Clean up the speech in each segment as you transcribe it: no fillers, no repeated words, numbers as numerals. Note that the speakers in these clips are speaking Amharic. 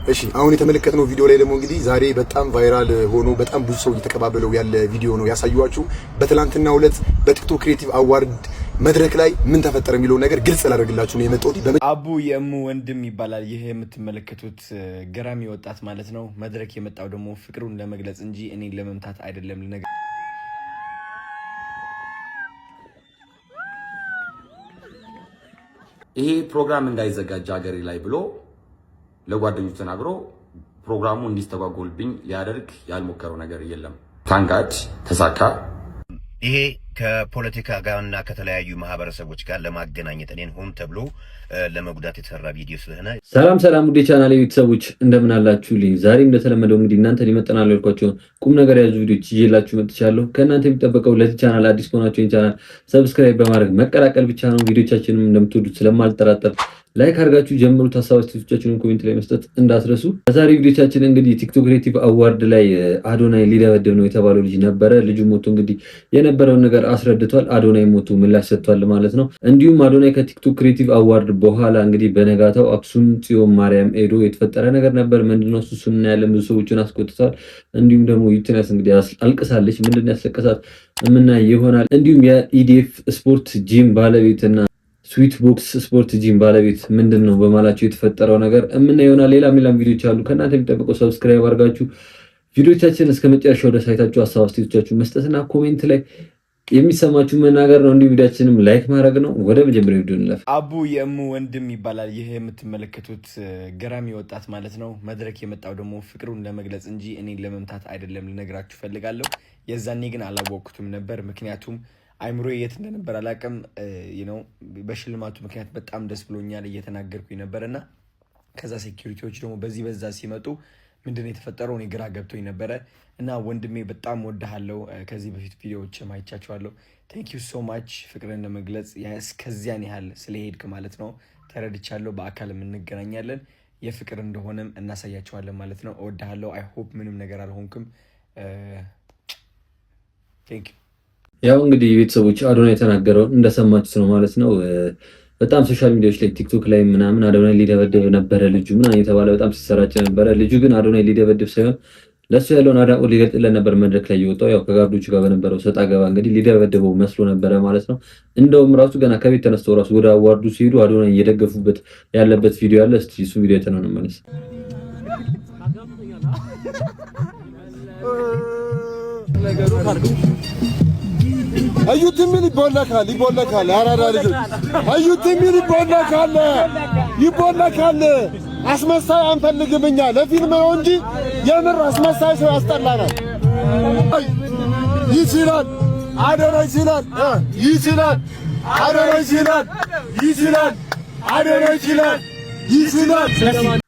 እሺ አሁን የተመለከትነው ቪዲዮ ላይ ደግሞ እንግዲህ ዛሬ በጣም ቫይራል ሆኖ በጣም ብዙ ሰው እየተቀባበለው ያለ ቪዲዮ ነው ያሳዩዋችሁ። በትላንትናው ዕለት በቲክቶክ ክሬቲቭ አዋርድ መድረክ ላይ ምን ተፈጠረ የሚለው ነገር ግልጽ ላደርግላችሁ ነው የመጣሁት። አቡ የእሙ ወንድም ይባላል። ይሄ የምትመለከቱት ገራሚ ወጣት ማለት ነው። መድረክ የመጣው ደግሞ ፍቅሩን ለመግለጽ እንጂ እኔን ለመምታት አይደለም። ይሄ ፕሮግራም እንዳይዘጋጅ ሀገሬ ላይ ብሎ ለጓደኞቹ ተናግሮ ፕሮግራሙ እንዲስተጓጎልብኝ ሊያደርግ ያልሞከረው ነገር የለም። ታንጋድ ተሳካ። ይሄ ከፖለቲካ ጋርና ከተለያዩ ማህበረሰቦች ጋር ለማገናኘት እኔን ሆን ተብሎ ለመጉዳት የተሰራ ቪዲዮ ስለሆነ ሰላም ውዴ ቻናሌ ቤተሰቦች እንደምን አላችሁልኝ? ዛሬም እንደተለመደው እንግዲህ እናንተ ሊመጠናሉ ያልኳቸውን ቁም ነገር ያዙ ቪዲዮዎች ይዤላችሁ መጥቻለሁ። ከእናንተ የሚጠበቀው ለዚህ ቻናል አዲስ ከሆናችሁ ይህን ቻናል ሰብስክራይብ በማድረግ መቀላቀል ብቻ ነው። ቪዲዮቻችንም እንደምትወዱት ስለማልጠራጠር ላይክ አድርጋችሁ ጀምሩ። ሀሳብ አስተያየቶቻችሁን ኮሜንት ላይ መስጠት እንዳትረሱ። በዛሬ ቪዲዮቻችን እንግዲህ ቲክቶክ ክሬቲቭ አዋርድ ላይ አዶናይ ሊደበድብ ነው የተባለው ልጅ ነበረ። ልጁ ሞቶ እንግዲህ የነበረውን ነገር አስረድቷል። አዶናይ ሞቶ ምላሽ ሰጥቷል ማለት ነው። እንዲሁም አዶናይ ከቲክቶክ ክሬቲቭ አዋርድ በኋላ እንግዲህ በነጋታው አክሱም ጽዮን ማርያም ሄዶ የተፈጠረ ነገር ነበር። ምንድነው እሱ እናያለን። ብዙ ሰዎችን አስቆጥቷል። እንዲሁም ደግሞ ዩቲናስ እንግዲህ አልቅሳለች። ምንድነው ያስለቀሳት የምናይ ይሆናል። እንዲሁም የኢዲኤፍ ስፖርት ጂም ባለቤትና ስዊት ቦክስ ስፖርት ጂም ባለቤት ምንድነው በማላቸው የተፈጠረው ነገር እምና ይሆናል። ሌላም ቪዲዮዎች አሉ። ከእናንተ የሚጠበቀው ሰብስክራይብ አድርጋችሁ ቪዲዮቻችን እስከ መጨረሻው ድረስ አይታችሁ ሀሳብ አስተያየቶቻችሁን መስጠትና ኮሜንት ላይ የሚሰማችሁ መናገር ነው። እንዲሁ ቪዲዮችንም ላይክ ማድረግ ነው። ወደ መጀመሪያው ቪዲዮ እንለፍ። አቡ የእሙ ወንድም ይባላል። ይሄ የምትመለከቱት ገራሚ ወጣት ማለት ነው። መድረክ የመጣው ደግሞ ፍቅሩን ለመግለጽ እንጂ እኔን ለመምታት አይደለም ልነግራችሁ ፈልጋለሁ። የዛኔ ግን አላወቅኩትም ነበር፣ ምክንያቱም አይምሮ የት እንደነበር አላውቅም። በሽልማቱ ምክንያት በጣም ደስ ብሎኛል እየተናገርኩኝ ነበርና ከዛ ሴኩሪቲዎች ደግሞ በዛ ሲመጡ ምንድነው የተፈጠረው እኔ ግራ ገብቶኝ ነበረ። እና ወንድሜ በጣም ወድሃለሁ። ከዚህ በፊት ቪዲዮዎች ማይቻቸዋለሁ። ቴንክ ዩ ሶ ማች ፍቅርን ለመግለጽ እስከዚያን ያህል ስለሄድክ ማለት ነው። ተረድቻለሁ። በአካልም እንገናኛለን። የፍቅር እንደሆነም እናሳያቸዋለን ማለት ነው። እወድሃለሁ። አይ ሆፕ ምንም ነገር አልሆንክም። ቴንክ ዩ። ያው እንግዲህ ቤተሰቦች አዶናይ የተናገረው እንደሰማችሁት ነው ማለት ነው። በጣም ሶሻል ሚዲያዎች ላይ ቲክቶክ ላይ ምናምን አዶናይ ሊደበድብ ነበረ ልጁ ምናምን የተባለ በጣም ሲሰራጭ ነበረ። ልጁ ግን አዶናይ ሊደበድብ ሳይሆን ለሱ ያለውን አድናቆት ሊገልጽለት ነበር መድረክ ላይ የወጣው። ያው ከጋርዶቹ ጋር በነበረው ሰጣ ገባ እንግዲህ ሊደበድበው መስሎ ነበረ ማለት ነው። እንደውም ራሱ ገና ከቤት ተነስተው ራሱ ወደ አዋርዱ ሲሄዱ አዶናይ እየደገፉበት ያለበት ቪዲዮ አለ። እስቲ እሱ ቪዲዮ አይተነው እንመለስ። አዩት ሚል ይቦለካል። አራዳ ልጆች አዩት ሚል ይቦለካል። አስመሳይ አንፈልግም እኛ ለፊልም ነው እንጂ የምር አስመሳይ ሰው ያስጠላናል። ይችላል አዶናይ ይችላል አዶናይ ይችላል።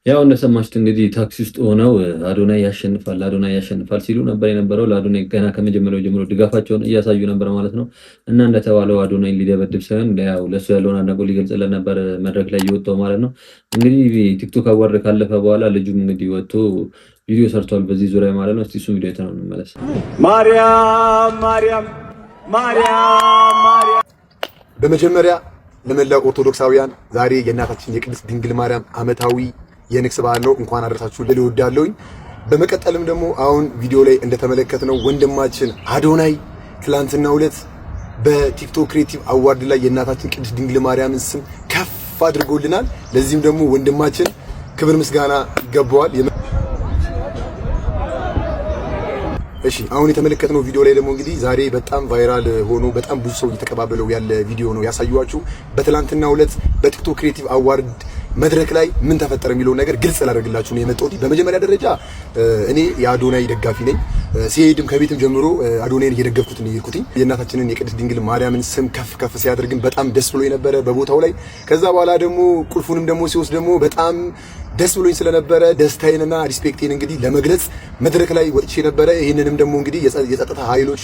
ያው እንደሰማችሁት እንግዲህ ታክሲ ውስጥ ሆነው አዶናይ ያሸንፋል ሲሉ ነበር የነበረው። ለአዶናይ ገና ከመጀመሪያው ጀምሮ ድጋፋቸውን እያሳዩ ነበር ማለት ነው። እና እንደተባለው አዶናይ ሊደበድብ ሳይሆን ያው ለሱ ያለውን አድናቆት ሊገልጽለት ነበር መድረክ ላይ የወጣው ማለት ነው። እንግዲህ ቲክቶክ አዋርድ ካለፈ በኋላ ልጁም እንግዲህ ወጥቶ ቪዲዮ ሰርቷል በዚህ ዙሪያ ማለት ነው። እስቲ እሱ ቪዲዮ አይተነው እንመለስ። ማርያም በመጀመሪያ ለመላው ኦርቶዶክሳውያን ዛሬ የእናታችን የቅድስት ድንግል ማርያም ዓመታዊ የንግስ በዓል ነው። እንኳን አደረሳችሁ ልል እወዳለሁኝ። በመቀጠልም ደግሞ አሁን ቪዲዮ ላይ እንደተመለከትነው ወንድማችን አዶናይ ትላንትናው ዕለት በቲክቶክ ክሬቲቭ አዋርድ ላይ የእናታችን ቅድስት ድንግል ማርያምን ስም ከፍ አድርጎልናል። ለዚህም ደግሞ ወንድማችን ክብር ምስጋና ይገባዋል። እሺ አሁን የተመለከትነው ቪዲዮ ላይ ደግሞ እንግዲህ ዛሬ በጣም ቫይራል ሆኖ በጣም ብዙ ሰው እየተቀባበለው ያለ ቪዲዮ ነው ያሳዩዋችሁ። በትላንትናው ዕለት በቲክቶክ ክሬቲቭ አዋርድ መድረክ ላይ ምን ተፈጠረ የሚለው ነገር ግልጽ ላደርግላችሁ ነው የመጣሁት። በመጀመሪያ ደረጃ እኔ የአዶናይ ደጋፊ ነኝ። ሲሄድም ከቤትም ጀምሮ አዶናይን እየደገፍኩት ነው የሄድኩት። የእናታችንን የቅድስት ድንግል ማርያምን ስም ከፍ ሲያደርግን በጣም ደስ ብሎ የነበረ በቦታው ላይ። ከዛ በኋላ ደግሞ ቁልፉንም ደግሞ ሲወስድ ደግሞ በጣም ደስ ብሎኝ ስለነበረ ደስታዬንና ሪስፔክቴን እንግዲህ ለመግለጽ መድረክ ላይ ወጥቼ ነበረ። ይሄንንም ደግሞ እንግዲህ የጸጥታ ኃይሎች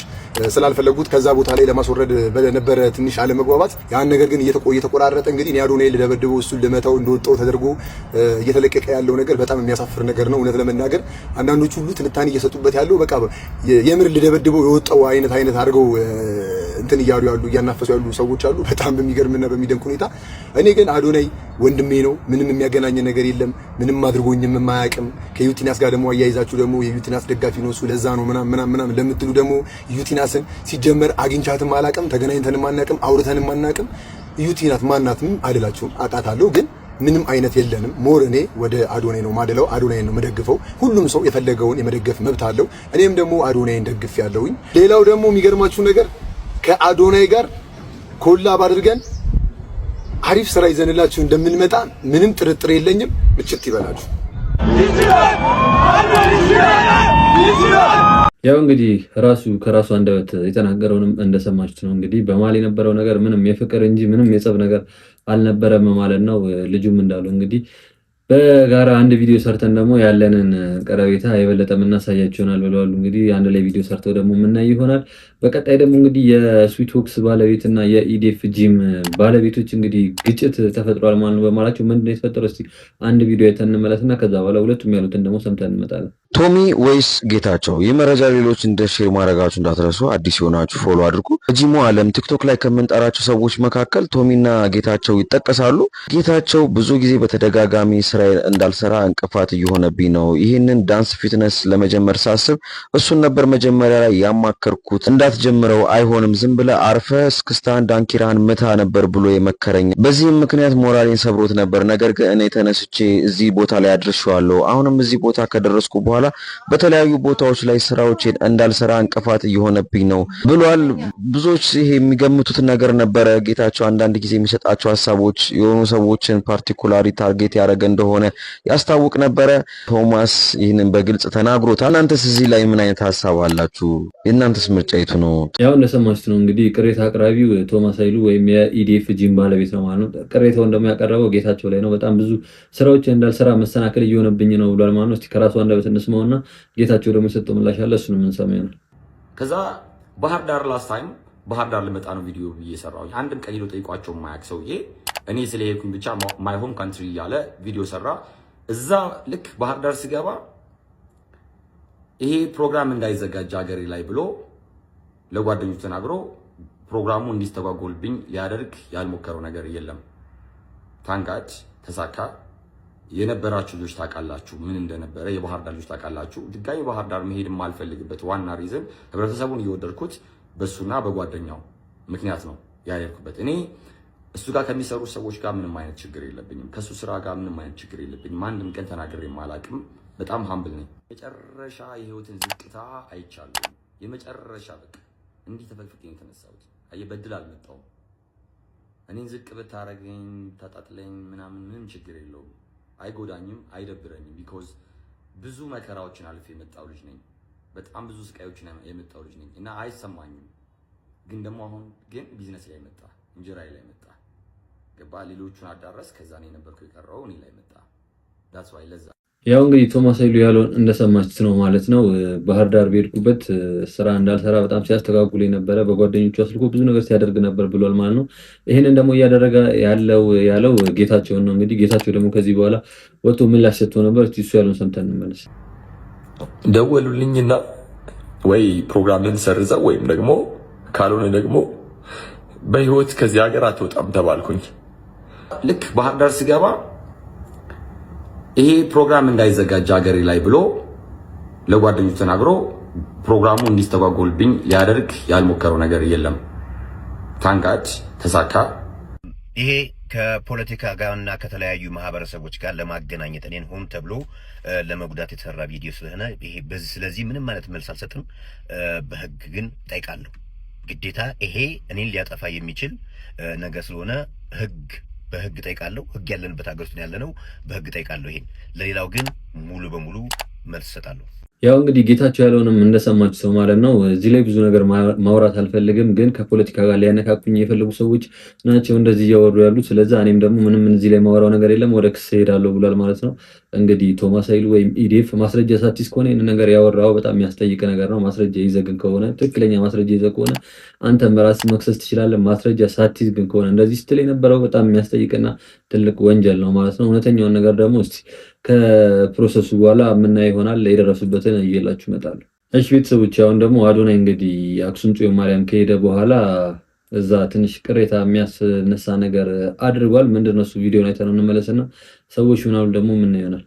ስላልፈለጉት ከዛ ቦታ ላይ ለማስወረድ በነበረ ትንሽ አለመግባባት ያን ነገር ግን እየተቆራረጠ እንግዲህ አዶናይ ልደበድበው እሱን ልመታው እንደወጣው ተደርጎ እየተለቀቀ ያለው ነገር በጣም የሚያሳፍር ነገር ነው። እውነት ለመናገር አንዳንዶቹ ሁሉ ትንታኔ እየሰጡበት ያለው በቃ የምር ልደበድበው የወጣው አይነት አድርገው እንትን እያሉ ያሉ እያናፈሱ ያሉ ሰዎች አሉ፣ በጣም በሚገርምና በሚደንቅ ሁኔታ። እኔ ግን አዶናይ ወንድሜ ነው፣ ምንም የሚያገናኝ ነገር የለም፣ ምንም አድርጎኝም የማያውቅም። ከዩቲናስ ጋር ደግሞ አያይዛችሁ ደግሞ የዩቲናስ ደጋፊ ነው እሱ ለዛ ነው ምናምን ለምትሉ ደግሞ ዩቲናስን ሲጀመር አግኝቻትም አላውቅም፣ ተገናኝተንም አናውቅም፣ አውርተንም አናውቅም። ዩቲናስ ማናትም አይደላችሁም፣ አውቃታለሁ ግን ምንም አይነት የለንም። ሞር እኔ ወደ አዶናይ ነው ማደለው፣ አዶናይ ነው መደግፈው። ሁሉም ሰው የፈለገውን የመደገፍ መብት አለው። እኔም ደግሞ አዶናይን ደግፍ ያለውኝ። ሌላው ደግሞ የሚገርማችሁ ነገር ከአዶናይ ጋር ኮላብ አድርገን አሪፍ ስራ ይዘንላችሁ እንደምንመጣ ምንም ጥርጥር የለኝም። ምችት ይበላችሁ። ያው እንግዲህ ከራሱ አንደበት የተናገረውንም እንደሰማችሁት ነው። እንግዲህ በመሀል የነበረው ነገር ምንም የፍቅር እንጂ ምንም የጸብ ነገር አልነበረም ማለት ነው። ልጁም እንዳለው እንግዲህ በጋራ አንድ ቪዲዮ ሰርተን ደግሞ ያለንን ቀረቤታ የበለጠ የምናሳያችሁ ይሆናል ብለዋል። እንግዲህ አንድ ላይ ቪዲዮ ሰርተው ደግሞ የምናይ ይሆናል። በቀጣይ ደግሞ እንግዲህ የስዊት ሆክስ ባለቤት እና የኢዴፍ ጂም ባለቤቶች እንግዲህ ግጭት ተፈጥሯል ማለት ነው። በማላቸው ምንድን ነው የተፈጠረው? እስቲ አንድ ቪዲዮ አይተን እንመለስና ከዛ በኋላ ሁለቱም ያሉትን ደግሞ ሰምተን እንመጣለን። ቶሚ ወይስ ጌታቸው? ይህ መረጃ ሌሎች እንደ ሼር ማድረጋችሁ እንዳትረሱ። አዲስ የሆናችሁ ፎሎ አድርጉ። በጂሙ ዓለም ቲክቶክ ላይ ከምንጠራቸው ሰዎች መካከል ቶሚና ጌታቸው ይጠቀሳሉ። ጌታቸው ብዙ ጊዜ በተደጋጋሚ ስራ እንዳልሰራ እንቅፋት እየሆነብኝ ነው። ይህንን ዳንስ ፊትነስ ለመጀመር ሳስብ እሱን ነበር መጀመሪያ ላይ ያማከርኩት። እንዳትጀምረው አይሆንም፣ ዝም ብለህ አርፈ እስክስታን ዳንኪራን ምታ ነበር ብሎ የመከረኝ። በዚህም ምክንያት ሞራሌን ሰብሮት ነበር። ነገር ግን እኔ ተነስቼ እዚህ ቦታ ላይ አድርሼዋለሁ። አሁንም እዚህ ቦታ ከደረስኩ በኋላ በተለያዩ ቦታዎች ላይ ስራዎችን እንዳልሰራ እንቅፋት እየሆነብኝ ነው ብሏል። ብዙዎች ይሄ የሚገምቱት ነገር ነበረ። ጌታቸው አንዳንድ ጊዜ የሚሰጣቸው ሀሳቦች የሆኑ ሰዎችን ፓርቲኩላሪ ታርጌት ያደረገ እንደሆነ ያስታውቅ ነበረ። ቶማስ ይህንን በግልጽ ተናግሮታል። እናንተስ እዚህ ላይ ምን አይነት ሀሳብ አላችሁ? የእናንተስ ምርጫ የቱ ነው? ያው እንደሰማችሁት ነው እንግዲህ ቅሬታ አቅራቢው ቶማስ ኃይሉ ወይም የኢዲኤፍ ጂም ባለቤት ነው ማለት ነው። ቅሬታውን ደግሞ ያቀረበው ጌታቸው ላይ ነው። በጣም ብዙ ስራዎች እንዳልሰራ መሰናከል እየሆነብኝ ነው ብሏል ማለት ነው። እስቲ ከራሱ አንደበት እንስማውና ጌታቸው ደግሞ የሰጠው ምላሽ አለ፣ እሱን የምንሰማ ይሆናል። ከዛ ባህር ዳር ላስት ታይም ባህር ዳር ልመጣ ነው ቪዲዮ ብዬ ሰራው። አንድም ቀን ሄዶ ጠይቋቸው የማያውቅ ሰውዬ እኔ ስለሄድኩኝ ብቻ ማይ ሆም ካንትሪ እያለ ቪዲዮ ሰራ። እዛ ልክ ባህር ዳር ሲገባ ይሄ ፕሮግራም እንዳይዘጋጅ ሀገሬ ላይ ብሎ ለጓደኞቹ ተናግሮ ፕሮግራሙ እንዲስተጓጎልብኝ ሊያደርግ ያልሞከረው ነገር የለም። ታንጋድ ተሳካ። የነበራችሁ ልጆች ታውቃላችሁ ምን እንደነበረ። የባህር ዳር ልጆች ታውቃላችሁ። ድጋሚ ባህር ዳር መሄድ የማልፈልግበት ዋና ሪዝን ህብረተሰቡን እየወደድኩት በሱና በጓደኛው ምክንያት ነው ያየርኩበት። እኔ እሱ ጋር ከሚሰሩ ሰዎች ጋር ምንም አይነት ችግር የለብኝም። ከሱ ስራ ጋር ምንም አይነት ችግር የለብኝም። አንድም ቀን ተናግሬ የማላቅም በጣም ሀምብል ነኝ። የመጨረሻ የህይወትን ዝቅታ አይቻለሁ። የመጨረሻ በቃ እንዲህ ተፈቅፍቄ የተነሳሁት በድል አልመጣሁም። እኔን ዝቅ ብታረገኝ ታጣጥለኝ ምናምን ምንም ችግር የለውም። አይጎዳኝም፣ አይደብረኝም። ቢኮዝ ብዙ መከራዎችን አልፌ የመጣው ልጅ ነኝ። በጣም ብዙ ስቃዮችን የመጣው ልጅ ነኝ እና አይሰማኝም። ግን ደግሞ አሁን ግን ቢዝነስ ላይ መጣ፣ እንጀራዬ ላይ መጣ። ገባ ሌሎቹን አዳረስ። ከዛ እኔ ነበርኩ የቀረው እኔ ላይ መጣ። ዳትስ ዋይ ለዛ ያው እንግዲህ ቶማስ ኃይሉ ያለውን እንደሰማችሁት ነው ማለት ነው። ባህር ዳር በሄድኩበት ስራ እንዳልሰራ በጣም ሲያስተጋጉል የነበረ በጓደኞቹ አስልኮ ብዙ ነገር ሲያደርግ ነበር ብሏል ማለት ነው። ይህንን ደግሞ እያደረገ ያለው ጌታቸውን ነው። እንግዲህ ጌታቸው ደግሞ ከዚህ በኋላ ወጥቶ ምላሽ ሰጥቶ ነበር። እሱ ያለውን ሰምተን እንመለስ። ደወሉልኝና ወይ ፕሮግራምን ሰርዘው ወይም ደግሞ ካልሆነ ደግሞ በህይወት ከዚህ ሀገር አትወጣም ተባልኩኝ። ልክ ባህር ዳር ሲገባ ይሄ ፕሮግራም እንዳይዘጋጅ ሀገሬ ላይ ብሎ ለጓደኞቹ ተናግሮ ፕሮግራሙ እንዲስተጓጎልብኝ ሊያደርግ ያልሞከረው ነገር የለም። ታንጋድ ተሳካ። ይሄ ከፖለቲካ ጋርና ከተለያዩ ማህበረሰቦች ጋር ለማገናኘት እኔን ሆን ተብሎ ለመጉዳት የተሰራ ቪዲዮ ስለሆነ ይሄ ስለዚህ ምንም አይነት መልስ አልሰጥም። በህግ ግን ጠይቃለሁ። ግዴታ ይሄ እኔን ሊያጠፋ የሚችል ነገር ስለሆነ በህግ ጠይቃለሁ። ህግ ያለንበት ሀገር ውስጥ ያለነው በህግ ጠይቃለሁ። ይሄን ለሌላው ግን ሙሉ በሙሉ መልስ እሰጣለሁ። ያው እንግዲህ ጌታቸው ያለውንም እንደሰማችሁ ሰው ማለት ነው። እዚህ ላይ ብዙ ነገር ማውራት አልፈልግም፣ ግን ከፖለቲካ ጋር ሊያነካኩኝ የፈለጉ ሰዎች ናቸው እንደዚህ እያወሩ ያሉት። ስለዚህ እኔም ደግሞ ምንም እዚህ ላይ ማውራው ነገር የለም፣ ወደ ክስ ሄዳለሁ ብሏል ማለት ነው። እንግዲህ ቶማስ ኃይሉ ወይም ኢዴፍ ማስረጃ ሳትይዝ ከሆነ ይህን ነገር ያወራው በጣም የሚያስጠይቅ ነገር ነው። ማስረጃ ይዘህ ግን ከሆነ ትክክለኛ ማስረጃ ይዘህ ከሆነ አንተም በራስህ መክሰስ ትችላለህ። ማስረጃ ሳትይዝ ግን ከሆነ እንደዚህ ስትል የነበረው በጣም የሚያስጠይቅና ትልቅ ወንጀል ነው ማለት ነው። እውነተኛውን ነገር ደግሞ እስቲ ከፕሮሰሱ በኋላ የምናየው ይሆናል። የደረሱበትን እየላችሁ እመጣለሁ። እሺ ቤተሰቦች አሁን ደግሞ አዶናይ እንግዲህ አክሱም ጽዮን ማርያም ከሄደ በኋላ እዛ ትንሽ ቅሬታ የሚያስነሳ ነገር አድርጓል። ምንድነው እሱ? ቪዲዮን አይተን እንመለስና ሰዎች ምናሉ ደግሞ ምን ይሆናል?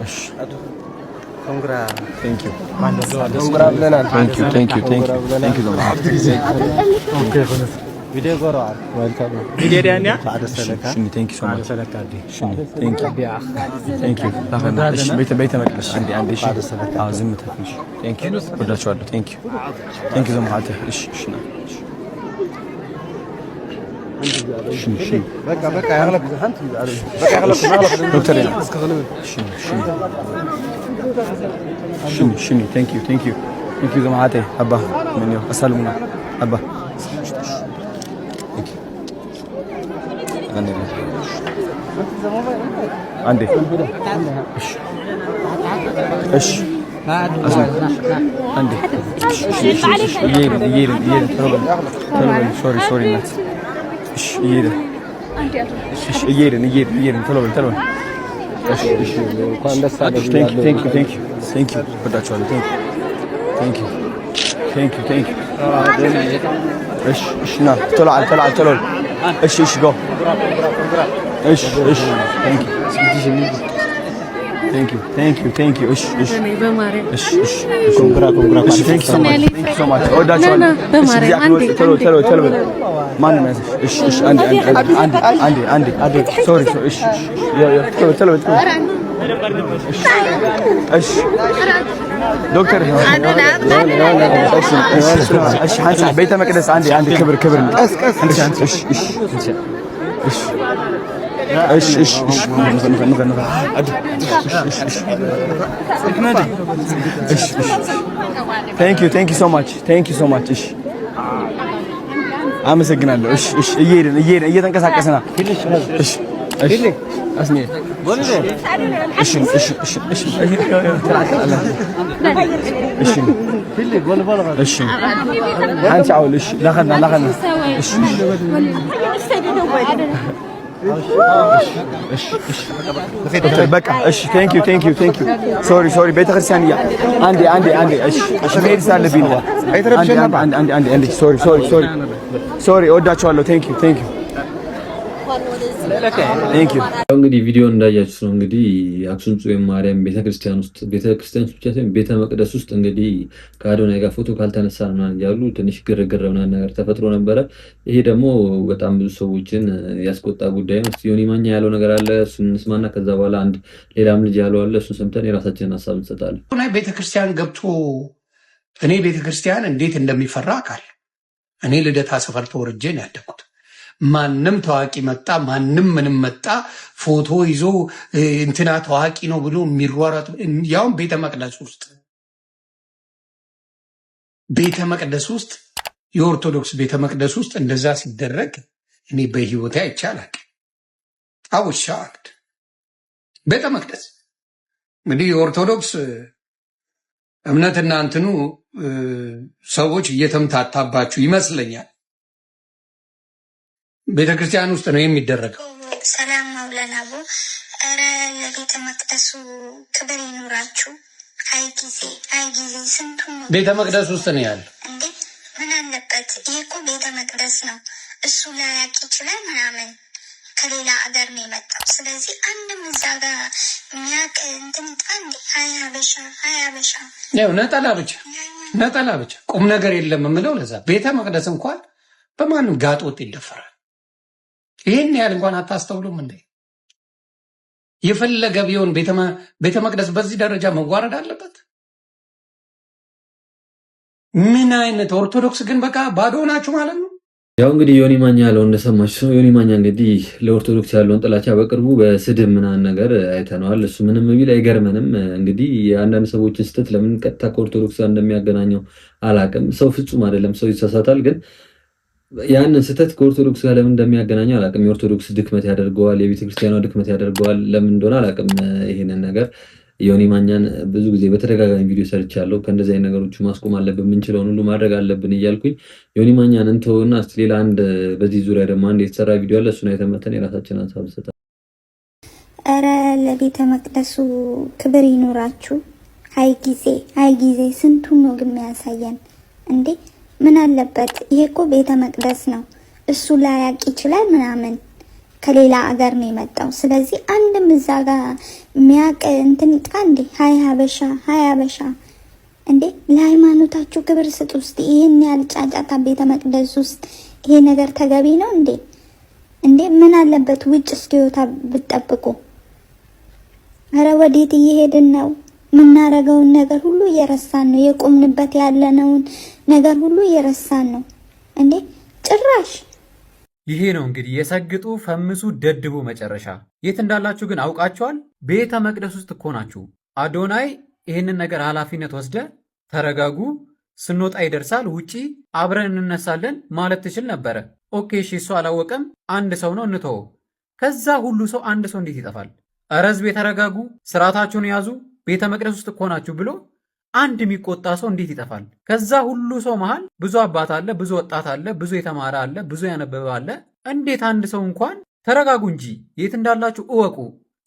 እሺ ኮንግራ ቴንክ ዩ ኮንግራ ብለናል። ቴንክ ዩ ቪዲዮ ጎራል ወልካም ቪዲዮ ዳንያ አደሰለካ ቴንክ ዩ ሶ ማች አደሰለካ ቴንክ ዩ እሺ ቤተ መቅደስ አንዴ እሺ አዎ ዝም ተፈሽ ቴንክ ዩ ወዳችኋለሁ ቴንክ ዩ ዘማሃተ እሺ በቃ ያغلب አንተ በቃ ያغلب ዶክተር እሺ ቴንክ ዩ ዘማሃተ አባ ምን ነው አሰልሙና አባ አንዴ እሺ አንዴ ሶሪ ናት እሺ እየሄድን ቶሎ በል እሺ እንኳን ደስ አለህ ቴንክ ዩ ወዳችኋለሁ ቴንክ ዩ እሺ ና ቶሎ እሺ ጎ እሺ ቴንክ ዩ እሺ ኮንግራ እሺ ቴንክ ዩ ሶ ማች ወዳችኋለሁ ቶሎ ማን ነው እሺ አንዴ ሶሪ እሺ ቶሎ እሺ ዶክተር እሺ ሀንሳ ቤተ መቅደስ አንዴ ክብር እሺ ቴንክ ዩ ሶ ማች እሺ አመሰግናለሁ እሺ እየሄድን እየተንቀሳቀስና እሺ አስኔ እሺ አንቺ አውል እሺ ላኸና እሺ በቃ እሺ ቴንክ ዩ ሶሪ ቤተክርስቲያን አንዴ እሺ መሄድ ስላለብኝ ነው አንዴ ሶሪ ወዳችኋለሁ ቴንክ ዩ እንግዲህ ቪዲዮ እንዳያችሁት ነው እንግዲህ አክሱም ጽዮን ማርያም ቤተክርስቲያን ውስጥ ብቻ ሳይሆን ቤተ መቅደስ ውስጥ እንግዲህ ከአዶናይ ጋር ፎቶ ካልተነሳ ነው ያሉ ትንሽ ግርግር ምናምን ነገር ተፈጥሮ ነበረ። ይሄ ደግሞ በጣም ብዙ ሰዎችን ያስቆጣ ጉዳይ ነው። ዮኒ ማኛ ያለው ነገር አለ፣ እሱን እንስማና ከዛ በኋላ አንድ ሌላም ልጅ ያለው አለ፣ እሱን ሰምተን የራሳችንን ሀሳብ እንሰጣለን። አዶናይ ቤተክርስቲያን ገብቶ እኔ ቤተክርስቲያን እንዴት እንደሚፈራ አውቃለሁ። እኔ ልደታ ሰፈር ተወርጄ ነው ያደግኩት። ማንም ታዋቂ መጣ ማንም ምንም መጣ ፎቶ ይዞ እንትና ታዋቂ ነው ብሎ የሚሯሯጥ ያውም ቤተ መቅደስ ውስጥ የኦርቶዶክስ ቤተ መቅደስ ውስጥ እንደዛ ሲደረግ እኔ በህይወቴ አይቻላል። አውሻክድ ቤተ መቅደስ እንግዲህ የኦርቶዶክስ እምነትና እንትኑ ሰዎች እየተምታታባችሁ ይመስለኛል። ቤተክርስቲያን ውስጥ ነው የሚደረገው። ሰላም ማውላና አቡ ኧረ ለቤተ መቅደሱ ክብር ይኑራችሁ። አይ ጊዜ ስንቱ ቤተ መቅደስ ውስጥ ነው ያለው እንዴ? ምን አለበት? ይሄ እኮ ቤተ መቅደስ ነው። እሱ ላያቅ ይችላል ምናምን ከሌላ አገር ነው የመጣው። ስለዚህ አንድም እዛ ጋር የሚያውቅ እንትን ይጣ እንዴ? ሀያ ሀበሻ ያው ነጠላ ብቻ ቁም ነገር የለም የምለው ለዛ ቤተ መቅደስ እንኳን በማንም ጋጥ ወጥ ይደፈራል። ይሄን ያህል እንኳን አታስተውሉም እንዴ? የፈለገ ቢሆን ቤተ መቅደስ በዚህ ደረጃ መዋረድ አለበት? ምን አይነት ኦርቶዶክስ ግን በቃ ባዶ ናችሁ ማለት ነው። ያው እንግዲህ ዮኒ ማኛ ያለው እንደሰማችሁ ነው። ዮኒ ማኛ እንግዲህ ለኦርቶዶክስ ያለውን ጥላቻ በቅርቡ በስድብ ምናምን ነገር አይተነዋል። እሱ ምንም ቢል አይገርመንም። እንግዲህ የአንዳንድ ሰዎችን ስህተት ለምን ቀጥታ ከኦርቶዶክስ ጋር እንደሚያገናኘው አላቅም። ሰው ፍጹም አይደለም፣ ሰው ይሳሳታል። ግን ያንን ስህተት ከኦርቶዶክስ ጋር ለምን እንደሚያገናኘው አላቅም። የኦርቶዶክስ ድክመት ያደርገዋል፣ የቤተክርስቲያኗ ድክመት ያደርገዋል። ለምን እንደሆነ አላቅም። ይሄንን ነገር ዮኒ ማኛን ብዙ ጊዜ በተደጋጋሚ ቪዲዮ ሰርቻለሁ። ከእንደዚህ አይነት ነገሮች ማስቆም አለብን፣ የምንችለውን ሁሉ ማድረግ አለብን እያልኩኝ ዮኒ ማኛን እንተውና እስቲ ሌላ አንድ በዚህ ዙሪያ ደግሞ አንድ የተሰራ ቪዲዮ አለ። እሱን አይተመተን የራሳችን ሀሳብ እንሰጣለን። እረ ለቤተ መቅደሱ ክብር ይኖራችሁ። አይ ጊዜ ስንቱን ነው ግን የሚያሳየን እንዴ? ምን አለበት? ይሄ እኮ ቤተ መቅደስ ነው። እሱ ላያቅ ይችላል ምናምን ከሌላ አገር ነው የመጣው። ስለዚህ አንድም እዛ ጋር የሚያቅ እንትን ይጥቃ እንዴ? ሀይ ሀበሻ እንዴ! ለሃይማኖታችሁ ክብር ስጡ። ውስጥ ይሄን ያህል ጫጫታ ቤተ መቅደስ ውስጥ ይሄ ነገር ተገቢ ነው እንዴ? ምን አለበት ውጭ እስኪወጣ ብትጠብቁ። አረ ወዴት እየሄድን ነው? የምናረገውን ነገር ሁሉ እየረሳን ነው። የቆምንበት ያለነውን ነገር ሁሉ እየረሳን ነው እንዴ ጭራሽ። ይሄ ነው እንግዲህ የሰግጡ ፈምሱ ደድቡ መጨረሻ። የት እንዳላችሁ ግን አውቃችኋል? ቤተ መቅደስ ውስጥ እኮ ናችሁ። አዶናይ ይህንን ነገር ኃላፊነት ወስደ ተረጋጉ፣ ስንወጣ ይደርሳል፣ ውጪ አብረን እንነሳለን ማለት ትችል ነበረ። ኦኬ እሺ፣ እሱ አላወቀም፣ አንድ ሰው ነው እንተወው። ከዛ ሁሉ ሰው አንድ ሰው እንዴት ይጠፋል? ኧረ ህዝብ የተረጋጉ፣ ስርዓታችሁን ያዙ፣ ቤተ መቅደስ ውስጥ እኮ ናችሁ ብሎ አንድ የሚቆጣ ሰው እንዴት ይጠፋል? ከዛ ሁሉ ሰው መሃል ብዙ አባት አለ፣ ብዙ ወጣት አለ፣ ብዙ የተማረ አለ፣ ብዙ ያነበበ አለ። እንዴት አንድ ሰው እንኳን ተረጋጉ እንጂ የት እንዳላችሁ እወቁ፣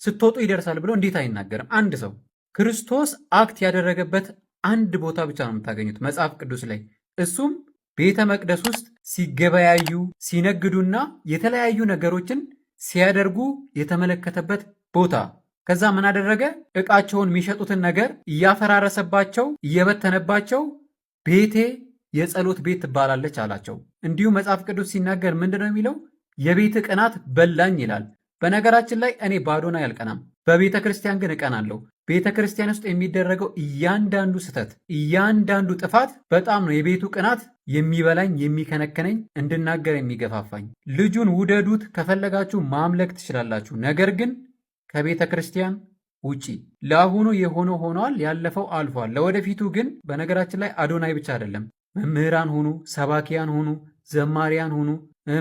ስትወጡ ይደርሳል ብሎ እንዴት አይናገርም? አንድ ሰው ክርስቶስ አክት ያደረገበት አንድ ቦታ ብቻ ነው የምታገኙት መጽሐፍ ቅዱስ ላይ። እሱም ቤተ መቅደስ ውስጥ ሲገበያዩ ሲነግዱና የተለያዩ ነገሮችን ሲያደርጉ የተመለከተበት ቦታ። ከዛ ምን አደረገ? ዕቃቸውን የሚሸጡትን ነገር እያፈራረሰባቸው እየበተነባቸው ቤቴ የጸሎት ቤት ትባላለች አላቸው። እንዲሁም መጽሐፍ ቅዱስ ሲናገር ምንድን ነው የሚለው? የቤት ቅናት በላኝ ይላል። በነገራችን ላይ እኔ በአዶናይ አልቀናም፣ በቤተ ክርስቲያን ግን እቀናለሁ። ቤተ ክርስቲያን ውስጥ የሚደረገው እያንዳንዱ ስህተት፣ እያንዳንዱ ጥፋት በጣም ነው የቤቱ ቅናት የሚበላኝ የሚከነከነኝ፣ እንድናገር የሚገፋፋኝ። ልጁን ውደዱት፣ ከፈለጋችሁ ማምለክ ትችላላችሁ፣ ነገር ግን ከቤተ ክርስቲያን ውጪ። ለአሁኑ የሆነው ሆኗል፣ ያለፈው አልፏል። ለወደፊቱ ግን በነገራችን ላይ አዶናይ ብቻ አይደለም፣ መምህራን ሁኑ፣ ሰባኪያን ሁኑ፣ ዘማሪያን ሁኑ፣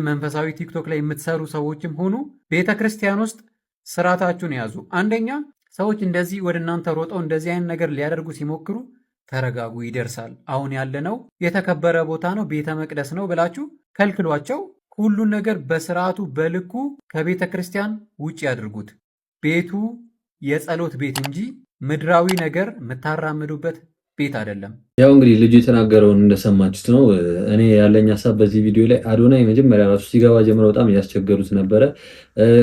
መንፈሳዊ ቲክቶክ ላይ የምትሰሩ ሰዎችም ሁኑ፣ ቤተ ክርስቲያን ውስጥ ስርዓታችሁን ያዙ። አንደኛ ሰዎች እንደዚህ ወደ እናንተ ሮጠው እንደዚህ አይነት ነገር ሊያደርጉ ሲሞክሩ ተረጋጉ፣ ይደርሳል። አሁን ያለነው የተከበረ ቦታ ነው፣ ቤተ መቅደስ ነው ብላችሁ ከልክሏቸው። ሁሉን ነገር በስርዓቱ በልኩ ከቤተ ክርስቲያን ውጭ ያድርጉት። ቤቱ የጸሎት ቤት እንጂ ምድራዊ ነገር የምታራምዱበት ቤት አይደለም። ያው እንግዲህ ልጁ የተናገረውን እንደሰማችሁት ነው። እኔ ያለኝ ሀሳብ በዚህ ቪዲዮ ላይ አዶናይ መጀመሪያ ራሱ ሲገባ ጀምሮ በጣም እያስቸገሩት ነበረ።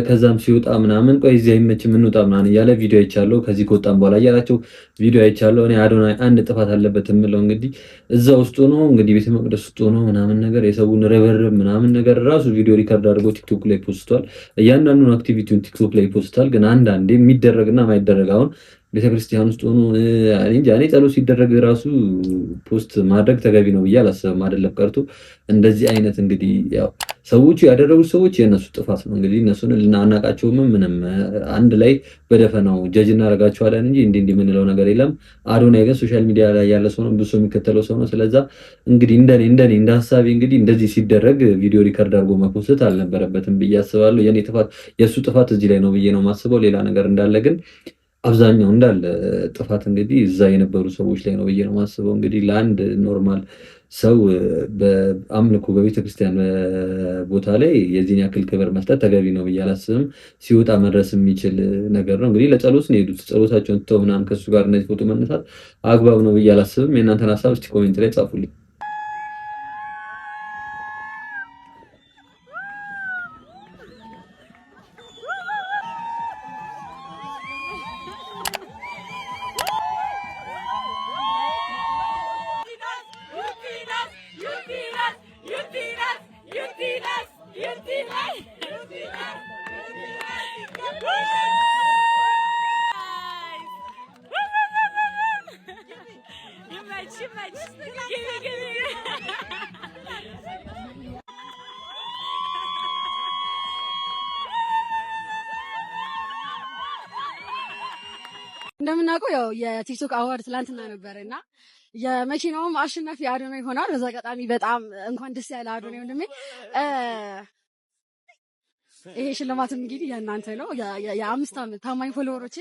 ከዛም ሲወጣ ምናምን ቆይ እዚህ አይመችም እንውጣ ምናምን እያለ ቪዲዮ አይቻለሁ። ከዚህ ከወጣም በኋላ እያላቸው ቪዲዮ አይቻለሁ። እኔ አዶናይ አንድ ጥፋት አለበት የምለው እንግዲህ እዛ ውስጥ ሆኖ እንግዲህ ቤተ መቅደስ ውስጥ ሆኖ ምናምን ነገር የሰውን ርብርብ ምናምን ነገር ራሱ ቪዲዮ ሪከርድ አድርጎ ቲክቶክ ላይ ፖስቷል። እያንዳንዱን አክቲቪቲውን ቲክቶክ ላይ ፖስቷል። ግን አንዳንዴ የሚደረግና የማይደረግ አሁን ቤተክርስቲያን ውስጥ ሆኖ እኔ ጸሎት ሲደረግ ራሱ ፖስት ማድረግ ተገቢ ነው ብዬ አላስብም። አይደለም ቀርቶ እንደዚህ አይነት እንግዲህ ያው ሰዎቹ ያደረጉት ሰዎች የእነሱ ጥፋት ነው። እንግዲህ እነሱን ልናናቃቸውም ምንም አንድ ላይ በደፈናው ጀጅ እናደርጋቸዋለን እንጂ እንዲህ የምንለው ነገር የለም። አዶናይ ግን ሶሻል ሚዲያ ላይ ያለ ሰው ነው፣ ብዙ የሚከተለው ሰው ነው። ስለዛ እንግዲህ እንደኔ እንደ ሀሳቤ እንግዲህ እንደዚህ ሲደረግ ቪዲዮ ሪከርድ አድርጎ መፖስት አልነበረበትም ብዬ አስባለሁ። የኔ ጥፋት የእሱ ጥፋት እዚህ ላይ ነው ብዬ ነው የማስበው። ሌላ ነገር እንዳለ ግን አብዛኛው እንዳለ ጥፋት እንግዲህ እዛ የነበሩ ሰዎች ላይ ነው ብዬ ነው የማስበው። እንግዲህ ለአንድ ኖርማል ሰው በአምልኮ በቤተክርስቲያን ቦታ ላይ የዚህን ያክል ክብር መስጠት ተገቢ ነው ብዬ አላስብም። ሲወጣ መድረስ የሚችል ነገር ነው። እንግዲህ ለጸሎት ነው የሄዱት። ጸሎታቸውን ትተው ምናምን ከሱ ጋር እነዚህ ፎቶ መነሳት አግባብ ነው ብዬ አላስብም። የእናንተን ሀሳብ እስቲ ኮሜንት ላይ ጻፉልኝ። እንደምናውቀው ያው የቲክቶክ አዋርድ ትላንትና ነበር እና የመኪናውም አሸናፊ አዶናይ ይሆናል። በዛ አጋጣሚ በጣም እንኳን ደስ ያለ አዶናይ ወንድሜ። ይሄ ሽልማትም እንግዲህ የእናንተ ነው፣ የ5 ዓመት ታማኝ ፎሎወሮቼ።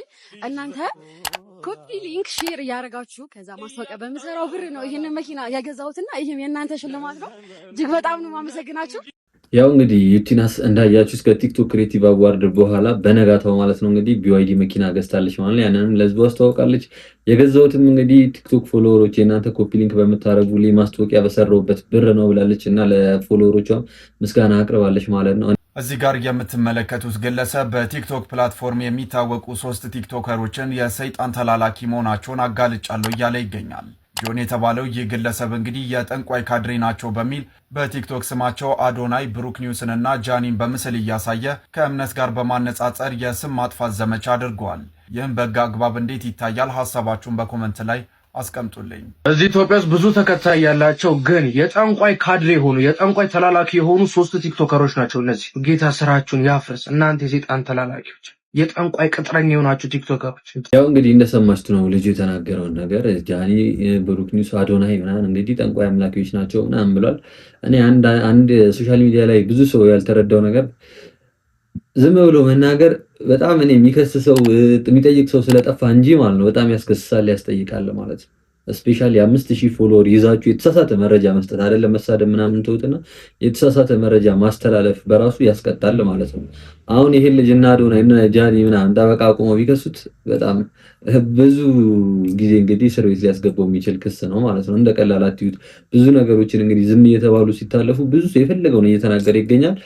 እናንተ ኮፒ ሊንክ ሼር እያደረጋችሁ ከዛ ማስታወቂያ በምሰራው ብር ነው ይህንን መኪና ያገዛሁትና ይህም የእናንተ ሽልማት ነው። እጅግ በጣም ነው የማመሰግናችሁ። ያው እንግዲህ ዩቲናስ እንዳያችሁ እስከ ቲክቶክ ክሬቲቭ አዋርድ በኋላ በነጋታው ማለት ነው እንግዲህ ቢዋይዲ መኪና ገዝታለች ማለት ነው። ያንንም ለህዝቡ አስተዋውቃለች። የገዛሁትም እንግዲህ ቲክቶክ ፎሎወሮች የእናንተ ኮፒ ሊንክ በምታረጉልኝ ማስታወቂያ በሰራሁበት ብር ነው ብላለች እና ለፎሎወሮቿም ምስጋና አቅርባለች ማለት ነው። እዚህ ጋር የምትመለከቱት ግለሰብ በቲክቶክ ፕላትፎርም የሚታወቁ 3 ቲክቶከሮችን የሰይጣን ተላላኪ መሆናቸውን አጋልጫለሁ እያለ ይገኛል። ጆን የተባለው ይህ ግለሰብ እንግዲህ የጠንቋይ ካድሬ ናቸው በሚል በቲክቶክ ስማቸው አዶናይ፣ ብሩክ ኒውስንና ጃኒን በምስል እያሳየ ከእምነት ጋር በማነጻጸር የስም ማጥፋት ዘመቻ አድርገዋል። ይህም በሕግ አግባብ እንዴት ይታያል? ሀሳባችሁን በኮመንት ላይ አስቀምጡልኝ። እዚህ ኢትዮጵያ ውስጥ ብዙ ተከታይ ያላቸው ግን የጠንቋይ ካድሬ የሆኑ የጠንቋይ ተላላኪ የሆኑ 3 ቲክቶከሮች ናቸው እነዚህ። ጌታ ስራችሁን ያፍርስ እናንተ የሰይጣን ተላላኪዎች፣ የጠንቋይ ቅጥረኛ የሆናችሁ ቲክቶከሮች። ያው እንግዲህ እንደሰማችሁት ነው ልጁ የተናገረውን ነገር። ጃኒ፣ ብሩክ ኒውስ፣ አዶናይ ምናምን እንግዲህ ጠንቋይ አምላኪዎች ናቸው ምናምን ብሏል። እኔ አንድ ሶሻል ሚዲያ ላይ ብዙ ሰው ያልተረዳው ነገር ዝም ብሎ መናገር በጣም እኔ የሚከስሰው የሚጠይቅ ሰው ስለጠፋ እንጂ ማለት ነው በጣም ያስከስሳል፣ ያስጠይቃል ማለት ነው። ስፔሻሊ 5000 ፎሎወር ይዛችሁ የተሳሳተ መረጃ መስጠት አይደለም መሳደብ ምናምን ተውትና የተሳሳተ መረጃ ማስተላለፍ በራሱ ያስቀጣል ማለት ነው። አሁን ይሄን ልጅ እና አዶናይ እና ጃኒ ምናምን ጠበቃ አቁመው ቢከሱት በጣም ብዙ ጊዜ እንግዲህ እስር ቤት ሊያስገባው የሚችል ክስ ነው ማለት ነው። እንደቀላል አትዩት። ብዙ ነገሮችን እንግዲህ ዝም እየተባሉ ሲታለፉ ብዙ ሰው የፈለገውን እየተናገረ ይገኛል።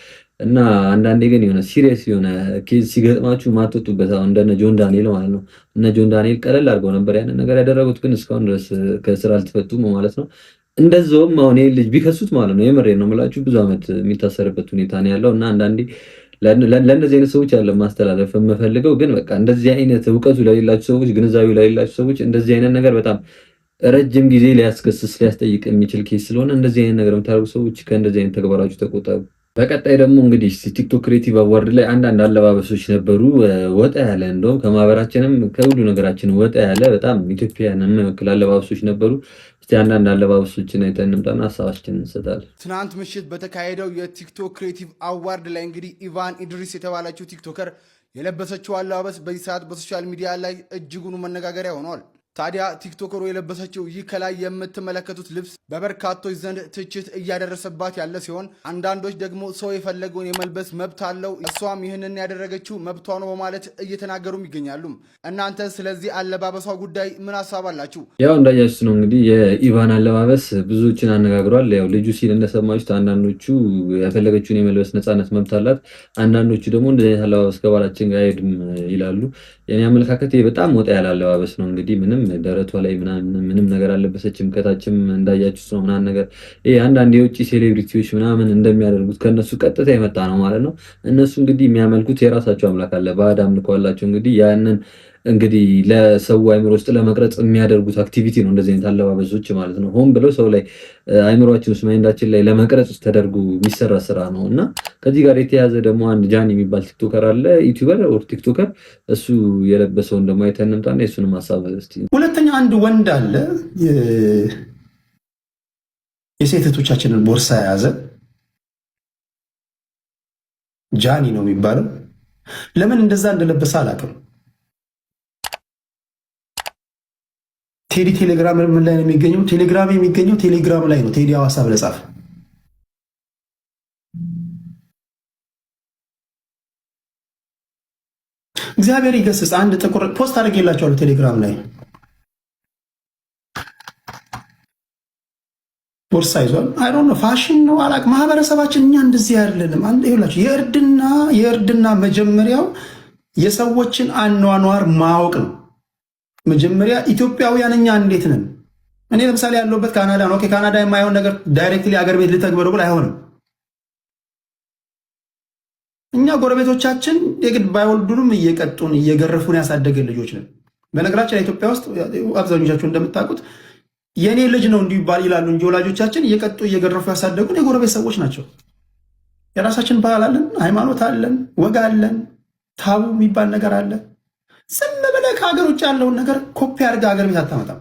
እና አንዳንዴ ግን የሆነ ሲሪየስ የሆነ ኬዝ ሲገጥማችሁ ማትወጡበት አሁን እንደነ ጆን ዳንኤል ማለት ነው። እነ ጆን ዳንኤል ቀለል አድርገው ነበር ያንን ነገር ያደረጉት፣ ግን እስካሁን ድረስ ከስራ አልተፈቱም ማለት ነው። እንደዛውም አሁን ይሄን ልጅ ቢከሱት ማለት ነው የምሬን ነው የምላችሁ ብዙ ዓመት የሚታሰርበት ሁኔታ ነው ያለው። እና አንዳንዴ ለእነዚህ አይነት ሰዎች ያለ ማስተላለፍ የምፈልገው ግን በቃ እንደዚህ አይነት እውቀቱ ለሌላችሁ ሰዎች፣ ግንዛቤው ለሌላችሁ ሰዎች እንደዚህ አይነት ነገር በጣም ረጅም ጊዜ ሊያስከስስ ሊያስጠይቅ የሚችል ኬስ ስለሆነ እንደዚህ አይነት ነገር የምታደርጉ ሰዎች ከእንደዚህ አይነት ተግባራችሁ ተቆጠቡ። በቀጣይ ደግሞ እንግዲህ ቲክቶክ ክሬቲቭ አዋርድ ላይ አንዳንድ አለባበሶች ነበሩ። ወጣ ያለ እንደውም ከማህበራችንም ከሁሉ ነገራችን ወጣ ያለ በጣም ኢትዮጵያን የሚወክል አለባበሶች ነበሩ። እስቲ አንዳንድ አለባበሶችን አይተን እንምጣና ሀሳባችንን እንሰጣለን። ትናንት ምሽት በተካሄደው የቲክቶክ ክሬቲቭ አዋርድ ላይ እንግዲህ ኢቫን ኢድሪስ የተባለችው ቲክቶከር የለበሰችው አለባበስ በዚህ ሰዓት በሶሻል ሚዲያ ላይ እጅጉኑ መነጋገሪያ ሆኗል። ታዲያ ቲክቶከሩ የለበሰችው ይህ ከላይ የምትመለከቱት ልብስ በበርካቶች ዘንድ ትችት እያደረሰባት ያለ ሲሆን አንዳንዶች ደግሞ ሰው የፈለገውን የመልበስ መብት አለው፣ እሷም ይህንን ያደረገችው መብቷ ነው በማለት እየተናገሩም ይገኛሉ። እናንተ ስለዚህ አለባበሷ ጉዳይ ምን ሀሳብ አላችሁ? ያው እንዳያችሁት ነው እንግዲህ የኢቫን አለባበስ ብዙዎችን አነጋግሯል። ያው ልጁ ሲል እንደሰማችሁት አንዳንዶቹ የፈለገችውን የመልበስ ነፃነት መብት አላት፣ አንዳንዶቹ ደግሞ እንደዚህ አይነት አለባበስ ከባህላችን ጋር አይሄድም ይላሉ። የኔ አመለካከት በጣም ወጣ ያለ አለባበስ ነው። እንግዲህ ምንም ደረቷ ላይ ምንም ነገር አለበሰችም። ከታችም እንዳያችሁት ነው ምናምን ነገር ይሄ አንዳንድ የውጭ ሴሌብሪቲዎች ምናምን እንደሚያደርጉት ከነሱ ቀጥታ የመጣ ነው ማለት ነው። እነሱ እንግዲህ የሚያመልኩት የራሳቸው አምላክ አለ፣ ባዕድ አምልኮ አላቸው። እንግዲህ ያንን እንግዲህ ለሰው አይምሮ ውስጥ ለመቅረጽ የሚያደርጉት አክቲቪቲ ነው እንደዚህ አይነት አለባበሶች ማለት ነው። ሆን ብለው ሰው ላይ አይምሮአችን ውስጥ ማይንዳችን ላይ ለመቅረጽ ተደርጎ የሚሰራ ስራ ነው እና ከዚህ ጋር የተያዘ ደግሞ አንድ ጃኒ የሚባል ቲክቶከር አለ፣ ዩቲዩበር ኦር ቲክቶከር። እሱ የለበሰውን ደግሞ አይተን እንምጣና የሱንም ሀሳብ እስቲ። ሁለተኛ አንድ ወንድ አለ የሴት እህቶቻችንን ቦርሳ የያዘ ጃኒ ነው የሚባለው። ለምን እንደዛ እንደለበሰ አላውቅም። ቴዲ ቴሌግራም ምን ላይ ነው የሚገኘው? ቴሌግራም የሚገኘው ቴሌግራም ላይ ነው። ቴዲ ሐዋሳ ብለህ ጻፍ። እግዚአብሔር ይገስጽ። አንድ ጥቁር ፖስት አድርጌላቸዋለሁ ቴሌግራም ላይ ቦርሳ ይዟል። አይ ዶንት ኖ ፋሽን ነው አላውቅም። ማህበረሰባችን እኛ እንደዚህ አይደለንም። አንድ ይኸውላችሁ የእርድና መጀመሪያው የሰዎችን አኗኗር ማወቅ ነው። መጀመሪያ ኢትዮጵያውያን እኛ እንዴት ነን? እኔ ለምሳሌ ያለሁበት ካናዳ ነው። ካናዳ የማይሆን ነገር ዳይሬክትሊ አገር ቤት ልተግበረው ብሎ አይሆንም። እኛ ጎረቤቶቻችን የግድ ባይወልዱንም እየቀጡን እየገረፉን ያሳደገን ልጆች ነን። በነገራችን ኢትዮጵያ ውስጥ አብዛኞቻችሁ እንደምታውቁት የኔ ልጅ ነው እንዲሁ ይባል ይላሉ እንጂ ወላጆቻችን እየቀጡ እየገረፉ ያሳደጉን የጎረቤት ሰዎች ናቸው። የራሳችን ባህል አለን፣ ሃይማኖት አለን፣ ወግ አለን፣ ታቡ የሚባል ነገር አለ። ዝም ብለህ ከሀገር ውጭ ያለውን ነገር ኮፒ አድርገህ ሀገር ቤት አታመጣም።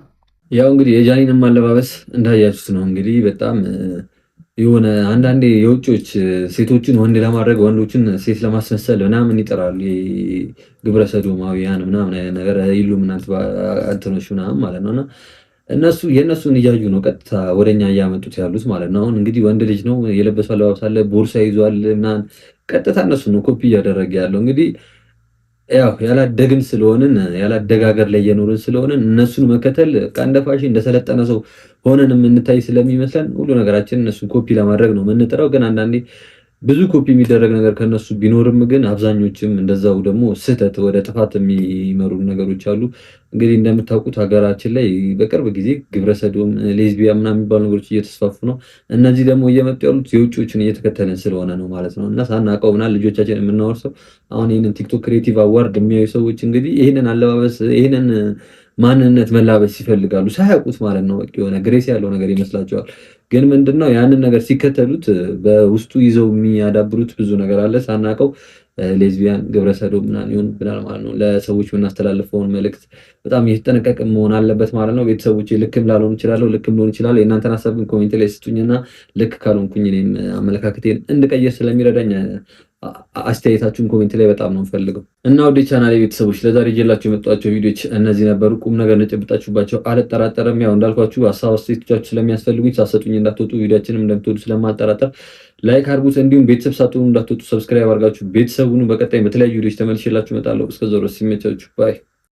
ያው እንግዲህ የጃኒንም አለባበስ እንዳያችሁት ነው። እንግዲህ በጣም የሆነ አንዳንዴ የውጮች ሴቶችን ወንድ ለማድረግ ወንዶችን ሴት ለማስመሰል ምናምን ይጠራሉ። ግብረ ሰዶማውያን ምናምን ነገር ኢሉሚናቲ እንትኖች ምናምን ማለት ነውና የእነሱን እያዩ ነው ቀጥታ ወደኛ እያመጡት ያሉት ማለት ነው። አሁን እንግዲህ ወንድ ልጅ ነው የለበሰው አለባበስ አለ፣ ቦርሳ ይዟል እና ቀጥታ እነሱ ነው ኮፒ እያደረገ ያለው። እንግዲህ ያው ያላደግን ስለሆንን ያላደገ ሀገር ላይ እየኖርን ስለሆንን እነሱን መከተል እንደ ፋሽን እንደሰለጠነ ሰው ሆነን የምንታይ ስለሚመስለን ሁሉ ነገራችን እነሱን ኮፒ ለማድረግ ነው የምንጥረው። ግን አንዳንዴ ብዙ ኮፒ የሚደረግ ነገር ከነሱ ቢኖርም ግን አብዛኞችም እንደዛው ደግሞ ስህተት ወደ ጥፋት የሚመሩ ነገሮች አሉ። እንግዲህ እንደምታውቁት ሀገራችን ላይ በቅርብ ጊዜ ግብረሰዶም፣ ሌዝቢያን ምናምን የሚባሉ ነገሮች እየተስፋፉ ነው። እነዚህ ደግሞ እየመጡ ያሉት የውጭዎችን እየተከተልን ስለሆነ ነው ማለት ነው። እና ሳናውቀው ምናምን ልጆቻችን የምናወርሰው አሁን ይህንን ቲክቶክ ክሬቲቭ አዋርድ የሚያዩ ሰዎች እንግዲህ ይህንን አለባበስ ይህንን ማንነት መላበስ ይፈልጋሉ ሳያውቁት ማለት ነው። በቃ የሆነ ግሬስ ያለው ነገር ይመስላቸዋል። ግን ምንድነው ያንን ነገር ሲከተሉት በውስጡ ይዘው የሚያዳብሩት ብዙ ነገር አለ። ሳናውቀው ሌዝቢያን ግብረሰዶም ምናምን ይሁን ብናል ማለት ነው። ለሰዎች የምናስተላልፈውን መልእክት በጣም እየተጠነቀቅን መሆን አለበት ማለት ነው። ቤተሰቦቼ ልክም ላልሆን እችላለሁ፣ ልክም ሊሆን ይችላል። የእናንተን ሀሳብ ግን ኮሜንት ላይ ስጡኝና ልክ ካልሆንኩኝ እኔም አመለካከቴን እንድቀየር ስለሚረዳኝ አስተያየታችሁን ኮሜንት ላይ በጣም ነው የምፈልገው። እና ወደ ቻናሌ ቤተሰቦች ለዛሬ ይዤላችሁ የመጣኋቸው ቪዲዮዎች እነዚህ ነበሩ። ቁም ነገር እንደጨብጣችሁባቸው አልጠራጠርም። ያው እንዳልኳችሁ ሀሳብ አስተያየቶቻችሁ ስለሚያስፈልጉኝ ሳሰጡኝ እንዳትወጡ፣ ቪዲዮችንም እንደምትወዱ ስለማልጠራጠር ላይክ አድርጉት። እንዲሁም ቤተሰብ ሳትሆኑ እንዳትወጡ ሰብስክራይብ አድርጋችሁ ቤተሰቡን በቀጣይ በተለያዩ ቪዲዮዎች ተመልሼላችሁ እመጣለሁ። እስከዛው ድረስ ሲመቻችሁ ባይ